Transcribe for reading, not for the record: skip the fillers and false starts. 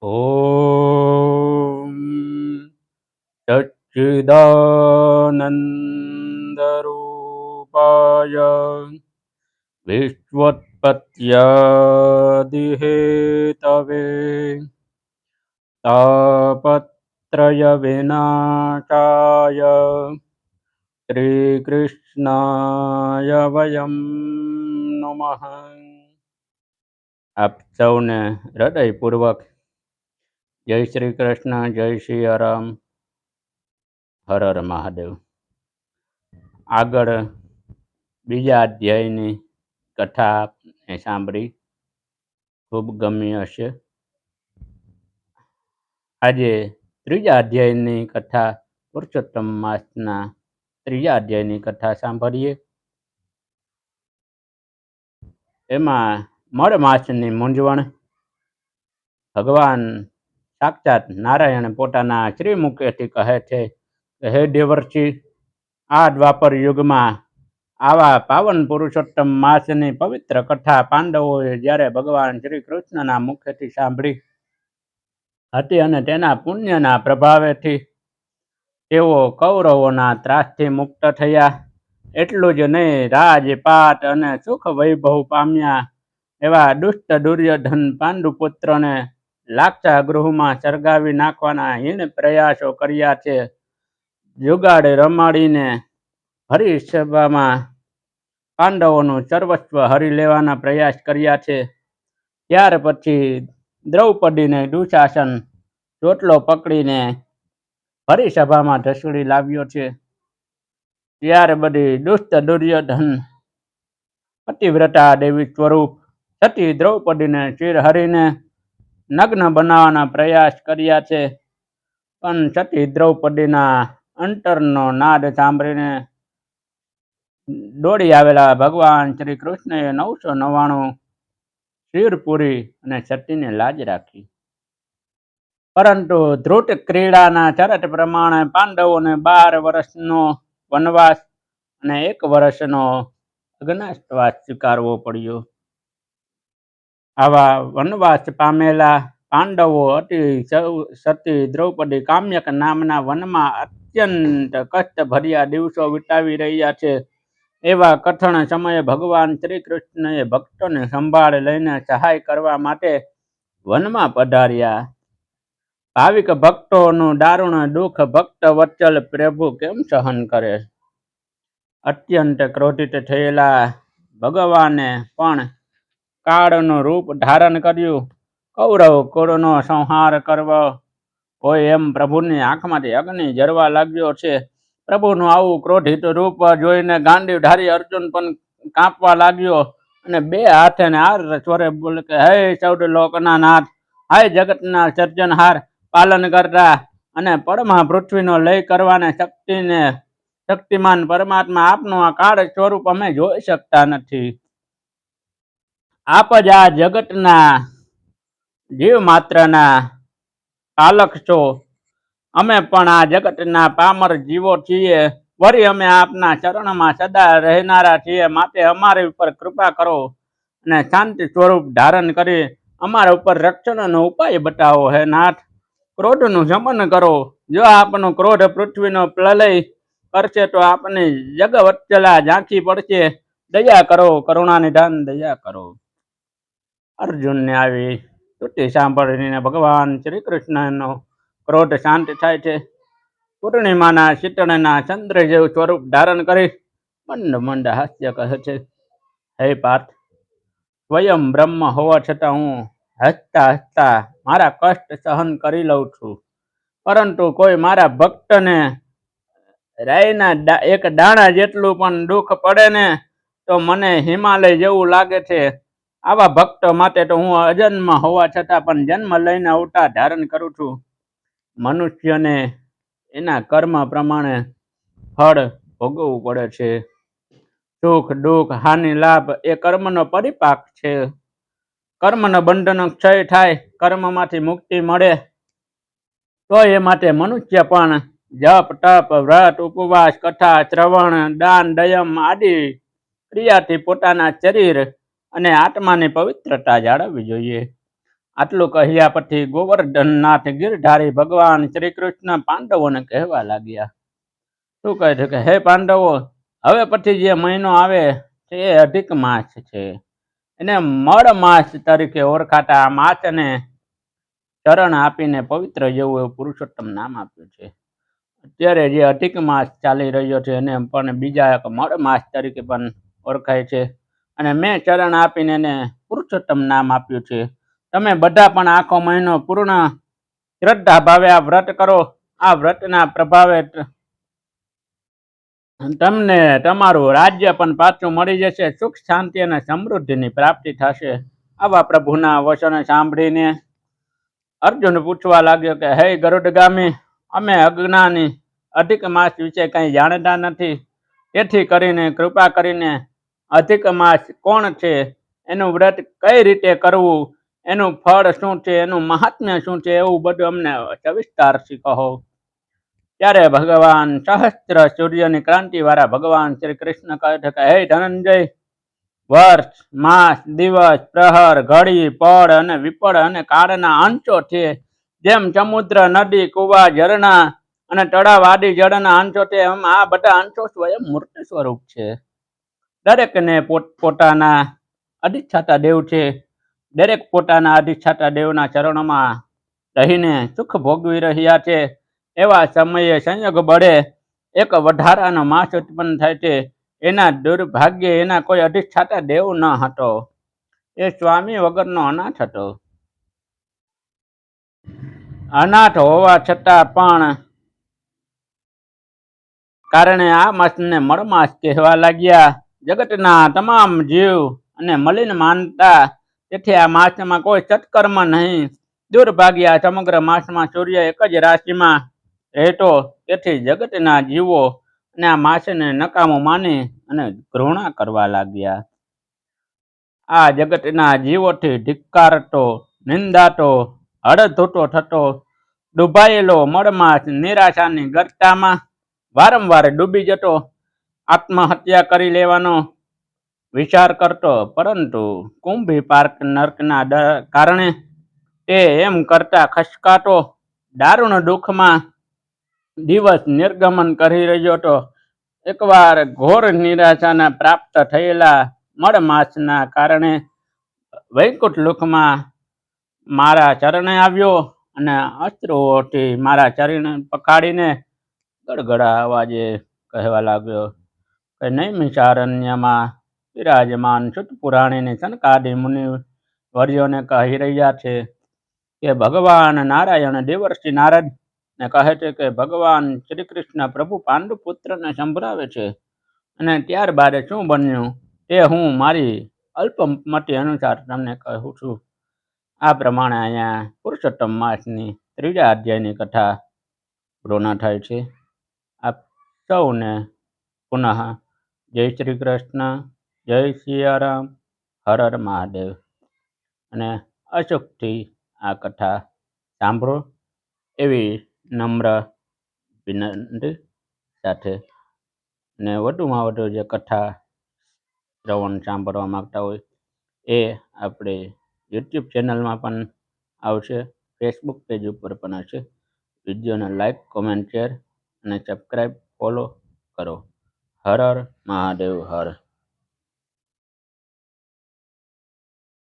ॐ सच्चिदानन्दरूपाय विश्वोत्पत्त्यादिहेतवे तापत्रयविनाशाय શ્રીકૃષ્ણાય વયમ નમઃ. આપ સૌને હૃદયપૂર્વક જય શ્રી કૃષ્ણ, જય શ્રી રામ, હર હર મહાદેવ. આગળ બીજા અધ્યાયની કથા આપને સાંભળી, ખૂબ ગમી હશે. આજે ત્રીજા અધ્યાયની કથા, પુરુષોત્તમ માસના ત્રીજા અધ્યાયની કથા સાંભળીએ. એમાં મળ માસની મૂંઝવણ. ભગવાન સાક્ષાત નારાયણ પોતાના શ્રીમુખેથી કહે છે કે હે દેવર્ષિ, આ દ્વાપર યુગમાં આવા પાવન પુરુષોત્તમ માસની પવિત્ર કથા પાંડવોએ જ્યારે ભગવાન શ્રી કૃષ્ણના મુખેથી સાંભળી હતી અને તેના પુણ્યના પ્રભાવેથી તેઓ કૌરવોના ત્રાસથી મુક્ત થયા. એટલું જ નહીં, રાજપાટ અને સુખ વૈભવ પામ્યા એવા દુષ્ટ દુર્યોધન પાંડુપુત્રને લાક્ષાગૃહમાં સળગાવી નાખવાના હીણ પ્રયાસો કર્યા છે. જુગાડ રમાડીને હરિસભામાં પાંડવોનું સર્વસ્વ હરી લેવાના પ્રયાસ કર્યા છે. ત્યાર પછી દ્રૌપદીને દુશાસન ચોટલો પકડીને હરિસભામાં ઢસડી લાવ્યો છે. ત્યાર બધી દુષ્ટ દુર્યોધન પતિવ્રતા દેવી સ્વરૂપ સતી દ્રૌપદીને શિર હરીને નગ્ન બનાવવાના પ્રયાસ કર્યા છે. પણ સતી દ્રૌપદીના અંતરનો નાદ સાંભળીને દોડી આવેલા ભગવાન શ્રી કૃષ્ણએ 999 શિર પૂરી અને સતીને લાજ રાખી. પરંતુ ધ્રુત ક્રીડાના શરત પ્રમાણે પાંડવોને 12 વર્ષનો વનવાસ અને 1 વર્ષનો અજ્ઞાતવાસ સ્વીકારવો પડ્યો. આવા વનવાસ પામેલા પાંડવો સતી દ્રૌપદી કામ્યક નામના વનમાં અત્યંત કષ્ટભર્યા દિવસો વિતાવી રહ્યા છે. એવા કઠણ સમયે ભગવાન શ્રી કૃષ્ણએ ભક્તોને સંભાળ લઈને સહાય કરવા માટે વનમાં પધાર્યા. ભાવિક ભક્તોનું દારૂણ દુઃખ ભક્ત વત્સલ પ્રભુ કેમ સહન કરે? અત્યંત ક્રોધિત થયેલા ભગવાને પણ કાળનું રૂપ ધારણ કર્યું. કૌરવ કુળનો સંહાર કરવો હોય એમ પ્રભુની આંખમાંથી અગ્નિ ઝરવા લાગ્યો છે. પ્રભુનું આવું ક્રોધિત રૂપ જોઈને ગાંડીવધારી અર્જુન પણ કાંપવા લાગ્યો અને 2 હાથે આર સ્વરે બોલે કે હે ચૌદ લોકના નાથ, હાય જગતના સર્જનહાર, પાલન કરતા અને પડમાં પૃથ્વીનો લય કરવાને શક્તિમાન પરમાત્મા, આપનું આ કાળ સ્વરૂપ અમે જોઈ શકતા નથી. આપ જ આ જગતના જીવ માત્રના પાલક છો. અમે પણ આ જગતના પામર જીવો છીએ. વળી અમે આપના ચરણમાં સદા રહેનારા છીએ. માટે અમારી ઉપર કૃપા કરો અને શાંતિ સ્વરૂપ ધારણ કરી અમારા ઉપર રક્ષણનો ઉપાય બતાવો. હે નાથ, ક્રોધનું શમન કરો. જો આપનો ક્રોધ પૃથ્વીનો પ્રલય કરશે તો આપની જગવત્સલા ઝાંખી પડશે. દયા કરો, કરુણાનિધાન દયા કરો. અર્જુનને આવી સ્તુતિ સાંભળીને ભગવાન શ્રી કૃષ્ણનો ક્રોધ શાંત થાય છે. પૂર્ણિમાના શીતળના ચંદ્ર જેવું સ્વરૂપ ધારણ કરી મંદ મંદ હાસ્ય કહે છે, હે પાર્થ, સ્વયં બ્રહ્મ હોવા છતાં હું હસતા હસતા મારા કષ્ટ સહન કરી લઉં છું. પરંતુ કોઈ મારા ભક્તને રાઈના 1 દાણા જેટલું પણ દુઃખ પડે ને તો મને હિમાલય જેવું લાગે છે. આવા ભક્ત માટે તો હું અજન્મ હોવા છતાં પણ જન્મ લઈને અવતાર ધારણ કરું છું. મનુષ્યને એના કર્મ પ્રમાણે ફળ ભોગવવું પડે છે. સુખ દુઃખ હાનિ લાભ એ કર્મનો પરિપાક છે. કર્મનો બંધનો ક્ષય થાય, કર્મમાંથી મુક્તિ મળે તો એ માટે મનુષ્ય પણ જપ તપ વ્રત ઉપવાસ કથા શ્રવણ દાન દયમ આદિ ક્રિયાથી પોતાના શરીર અને આત્માની પવિત્રતા જાળવવી જોઈએ. આટલું કહ્યા પછી ગોવર્ધનનાથ ગિરધારી ભગવાન શ્રી કૃષ્ણ પાંડવોને કહેવા લાગ્યા. શું કહે છે કે હે પાંડવો, હવે પછી જે મહિનો આવે છે એ અધિક માસ છે. એને મળ માસ તરીકે ઓળખાતા આ માસને ચરણ આપીને પવિત્ર જેવું એવું પુરુષોત્તમ નામ આપ્યું છે. અત્યારે જે અધિક માસ ચાલી રહ્યો છે એને પણ બીજા એક મળ માસ તરીકે પણ ઓળખાય છે. અને મેં ચરણ આપીને એને પુરુષોત્તમ નામ આપ્યું છે. તમે બધા પણ આખો મહિનો પૂર્ણ શ્રદ્ધા ભાવે આ વ્રત કરો. આ વ્રતના પ્રભાવે તમને તમારું રાજ્ય પણ પાછું મળી જશે. સુખ શાંતિ અને સમૃદ્ધિની પ્રાપ્તિ થશે. આવા પ્રભુના વચન સાંભળીને અર્જુન પૂછવા લાગ્યો કે હે ગરુડગામી, અમે અજ્ઞાની અધિક માસ વિશે કંઈ જાણતા નથી. તેથી કરીને કૃપા કરીને અધિક માસ કોણ છે, એનું વ્રત કઈ રીતે કરવું, એનું ફળ શું છે, એનું મહાત્મ્ય શું છે, એવું બધું અમને સવિસ્તારથી કહો. ત્યારે ભગવાન સહસ્ત્ર સૂર્યની ક્રાંતિ વાળા ભગવાન શ્રી કૃષ્ણ કહે છે કે હે ધનંજય, વર્ષ, માસ, દિવસ, પ્રહર, ઘડી, પળ અને વિપળ અને કાળના અંશો છે. જેમ સમુદ્ર, નદી, કુવા, ઝરણા અને તળાવ આદિ જળના અંશો છે, એમ આ બધા અંશો સ્વયં મૂર્ત સ્વરૂપ છે. દરેકને પોતપોતાના અધિષ્ઠાતા દેવ છે. દરેક પોતાના અધિષ્ઠાતા દેવના ચરણોમાં રહીને સુખ ભોગવી રહ્યા છે. એવા સમયે સંયોગ બળે એક વધારાનો માસ ઉત્પન્ન થાય છે. એના દુર્ભાગ્યે એના કોઈ અધિષ્ઠાતા દેવ ન હતો. એ સ્વામી વગરનો અનાથ હતો. અનાથ હોવા છતાં પણ કારણે આ માસને મળમાસ કહેવા લાગ્યા. જગતના તમામ જીવ અને મલિન માનતા, તેથી આ માસમાં કોઈ સત્કર્મ નહીં. દુર્ભાગ્ય આ સમગ્ર માસમાં સૂર્ય એક જ રાશિમાં રહેતો, તેથી જગતના જીવો અને આ માસને નકામું માની અને ઘૃણા કરવા લાગ્યા. આ જગતના જીવોથી ધિક્કારતો, નિંદાતો, હળધૂતો થતો, ડૂબાયેલો મળમાસ નિરાશાની ગર્તામાં વારંવાર ડૂબી જતો, આત્મહત્યા કરી લેવાનો વિચાર કરતો, પરંતુ કુંભી પાર્ક નર્કના કારણે તે એમ કરતા ખસકાતો, દારૂણ દુઃખમાં દિવસ નિર્ગમન કરી રહ્યો હતો. એકવાર ઘોર નિરાશાના પ્રાપ્ત થયેલા મળમાસના કારણે વૈકુંઠ લોકમાં મારા ચરણે આવ્યો અને અશ્રુઓથી મારા ચરણ પખાડીને ગડગડા અવાજે કહેવા લાગ્યો કે નૈમિષારણ્યમાં વિરાજમાન સુત પુરાણીની સનકાદિ મુનિ વર્યોને કહી રહ્યા છે કે ભગવાન નારાયણ દેવર્ષિ નારદ ને કહે છે કે ભગવાન શ્રી કૃષ્ણ પ્રભુ પાંડુ પુત્રને સંભળાવે છે. અને ત્યારબાદ શું બન્યું તે હું મારી અલ્પમતિ અનુસાર તમને કહું છું. આ પ્રમાણે અહીંયા પુરુષોત્તમ માસની 3જા અધ્યાયની કથા પૂર્ણ થાય છે. આપ સૌને પુનઃ જય શ્રી કૃષ્ણ, જય સિયારામ, હર હર મહાદેવ. અને અચૂકથી આ કથા સાંભળો એવી નમ્ર વિનંતી સાથે. ને વધુમાં વધુ જે કથા શ્રવણ સાંભળવા માગતા હોય એ આપણે યુટ્યુબ ચેનલમાં પણ આવશે, ફેસબુક પેજ ઉપર પણ હશે. વિડીયોને લાઈક, કોમેન્ટ, શેર અને સબસ્ક્રાઈબ, ફોલો કરો. હર હર મહાદેવ હર.